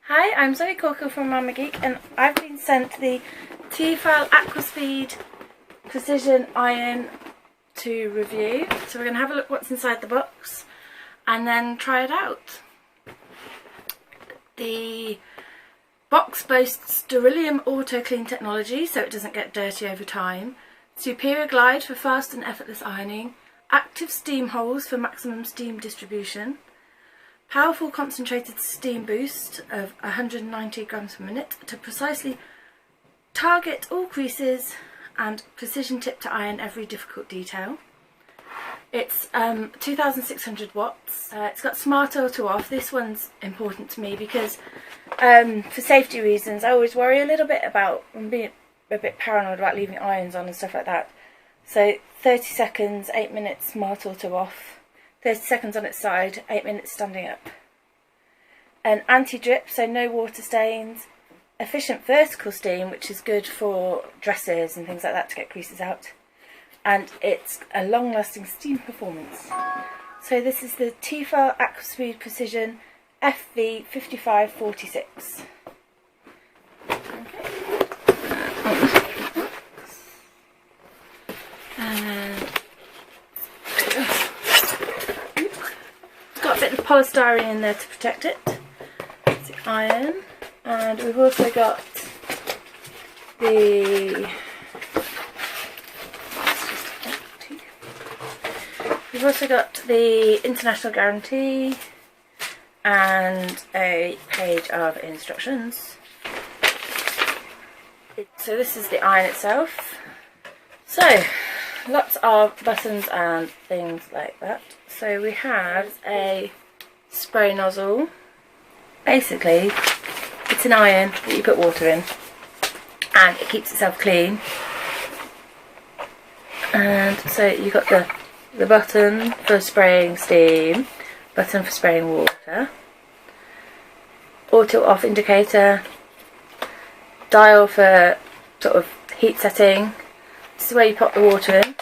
Hi, I'm Zoe Corker from Mama Geek, and I've been sent the Tefal Aquaspeed Precision Iron to review. So we're going to have a look what's inside the box and then try it out. The box boasts Sterilium Auto Clean technology so it doesn't get dirty over time, superior glide for fast and effortless ironing, active steam holes for maximum steam distribution, powerful concentrated steam boost of 190 grams per minute to precisely target all creases and precision tip to iron every difficult detail. It's 2600 watts. It's got smart auto off. This one's important to me because for safety reasons I always worry a little bit about being a bit paranoid about leaving irons on and stuff like that. So 30 seconds, 8 minutes smart auto off. 30 seconds on its side, 8 minutes standing up. An anti-drip, so no water stains. Efficient vertical steam, which is good for dresses and things like that to get creases out. And it's a long-lasting steam performance. So this is the Tefal Aquaspeed Precision FV5546. Got a bit of polystyrene in there to protect it. It's the iron, and we've also got the international guarantee and a page of instructions. So this is the iron itself. So lots of buttons and things like that. So we have a spray nozzle. Basically, it's an iron that you put water in and it keeps itself clean. And so you've got the button for spraying steam, button for spraying water, auto off indicator, dial for sort of heat setting. This is where you pop the water in.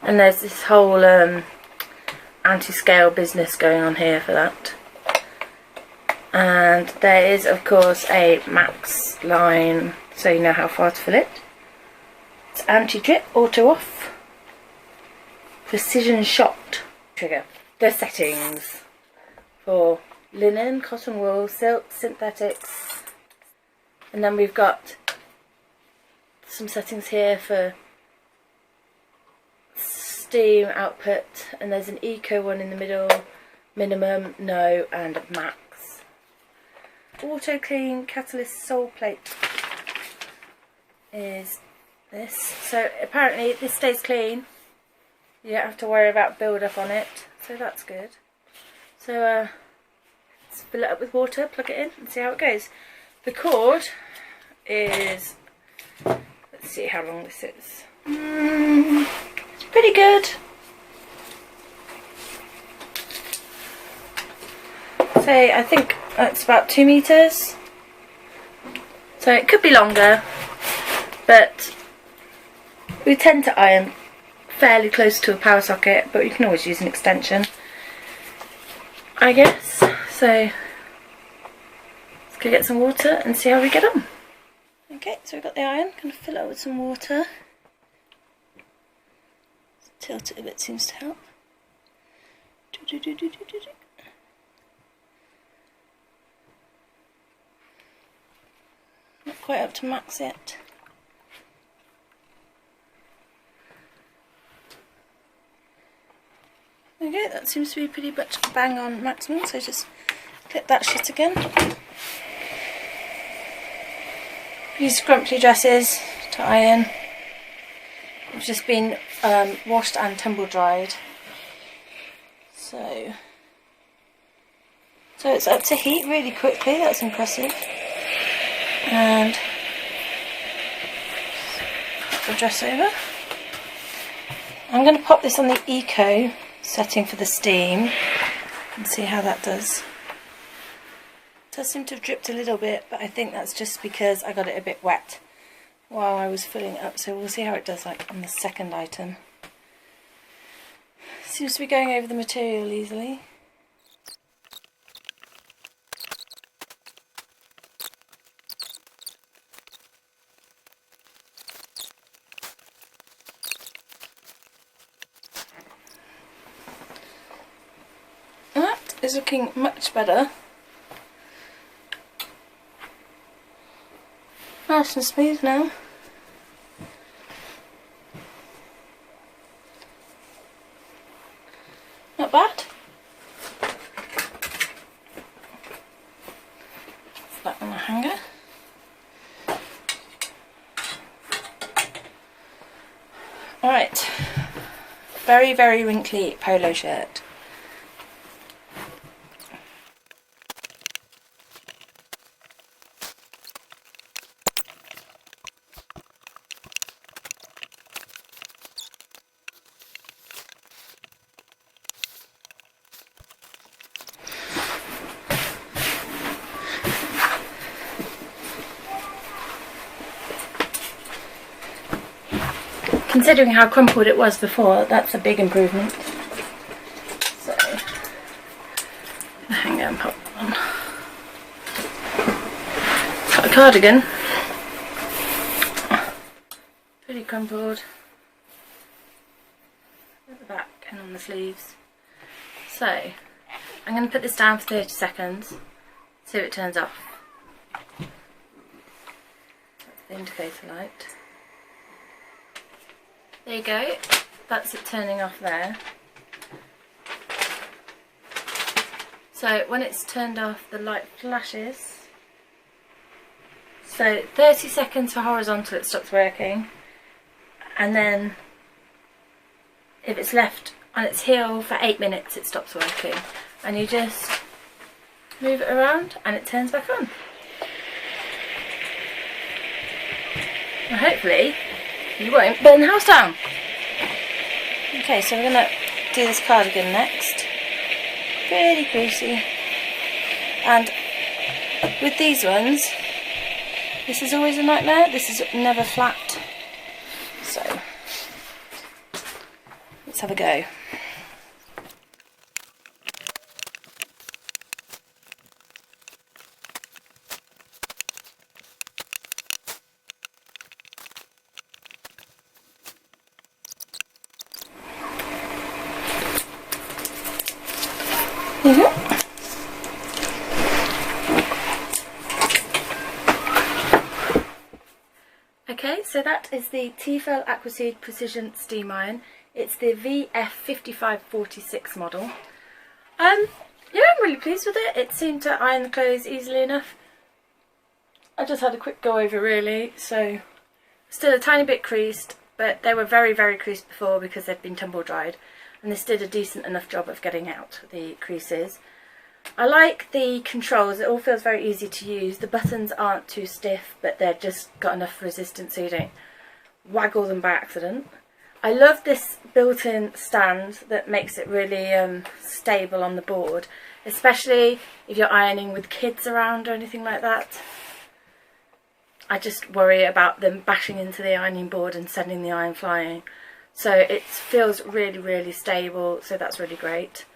And there's this whole anti-scale business going on here for that. And there is of course a max line so you know how far to fill it. It's anti-drip, auto off, precision shot trigger. The settings for linen, cotton wool, silk, synthetics. And then we've got some settings here for steam output, and there's an eco one in the middle, minimum, no, and max. Auto clean catalyst sole plate is this. So apparently this stays clean. You don't have to worry about build up on it, so that's good. So let's fill it up with water, plug it in and see how it goes. The cord is, let's see how long this is. It's pretty good. So I think that's about 2 meters. So it could be longer, but we tend to iron fairly close to a power socket, but you can always use an extension, I guess. So let's go get some water and see how we get on. Okay, so we've got the iron, going to fill it up with some water. Tilt it a bit seems to help. Not quite up to max yet. Okay, that seems to be pretty much bang on maximum, so just clip that shit again. These scrumpy dresses to iron. It's just been washed and tumble dried. So it's up to heat really quickly, that's impressive. And put the dress over. I'm going to pop this on the eco setting for the steam and see how that does. It does seem to have dripped a little bit, but I think that's just because I got it a bit wet while I was filling it up, so we'll see how it does like on the second item. Seems to be going over the material easily. is looking much better. Nice and smooth now. Not bad. Put that on the hanger. Alright. Very, very wrinkly polo shirt. Considering how crumpled it was before, that's a big improvement. So, hang on, pop on. Got a cardigan. Pretty crumpled. At the back and on the sleeves. So, I'm going to put this down for 30 seconds. See if it turns off. That's the indicator light. There you go, that's it turning off there. So when it's turned off, the light flashes. So 30 seconds for horizontal, it stops working. And then if it's left on its heel for 8 minutes, it stops working. And you just move it around and it turns back on. Well, hopefully you won't burn the house down. Okay, so we're going to do this cardigan next. Pretty greasy. And with these ones, this is always a nightmare. This is never flat. So, let's have a go. Okay, so that is the Tefal Aquaspeed Precision Steam Iron. It's the FV5546 model. Yeah, I'm really pleased with it. It seemed to iron the clothes easily enough. I just had a quick go over really, so still a tiny bit creased, but they were very, very creased before because they'd been tumble dried, and this did a decent enough job of getting out the creases. I like the controls, it all feels very easy to use. The buttons aren't too stiff, but they've just got enough resistance so you don't waggle them by accident. I love this built-in stand that makes it really stable on the board, especially if you're ironing with kids around or anything like that. I just worry about them bashing into the ironing board and sending the iron flying. So it feels really, really stable, so that's really great.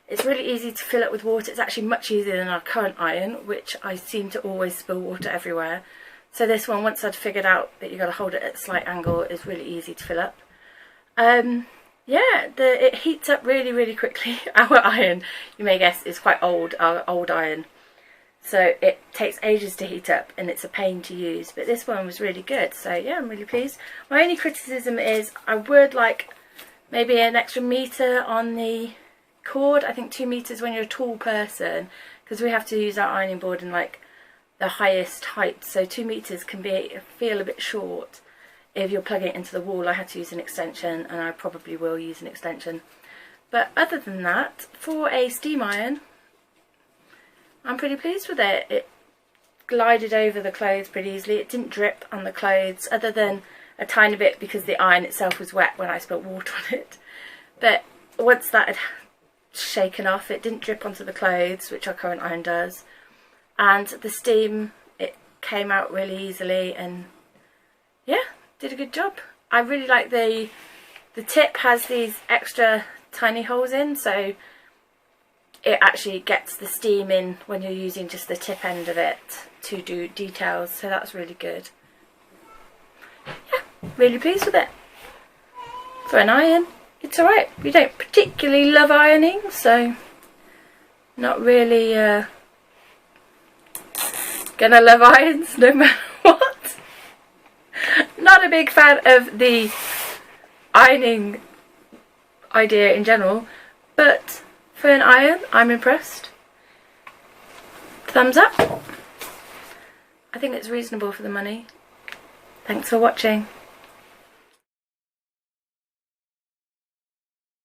It's really easy to fill up with water. It's actually much easier than our current iron, which I seem to always spill water everywhere. So this one, once I'd figured out that you've got to hold it at a slight angle, is really easy to fill up. Yeah, it heats up really, really quickly. Our iron, you may guess, is quite old, our old iron. So it takes ages to heat up and it's a pain to use. But this one was really good, so yeah, I'm really pleased. My only criticism is I would like maybe an extra metre on the cord. I think 2 meters when you're a tall person, because we have to use our ironing board in like the highest height, so 2 meters can feel a bit short if you're plugging it into the wall. I had to use an extension, and I probably will use an extension. But other than that, for a steam iron, I'm pretty pleased with it. It glided over the clothes pretty easily. It didn't drip on the clothes, other than a tiny bit because the iron itself was wet when I spilt water on it. But once that had shaken off, it didn't drip onto the clothes, which our current iron does, and the steam, it came out really easily, and yeah, did a good job. I really like the tip has these extra tiny holes in, so it actually gets the steam in when you're using just the tip end of it to do details, so that's really good. Yeah, really pleased with it. For an iron, it's alright. We don't particularly love ironing, so Not really gonna love irons no matter what. Not a big fan of the ironing idea in general, but for an iron, I'm impressed. Thumbs up. I think it's reasonable for the money. Thanks for watching.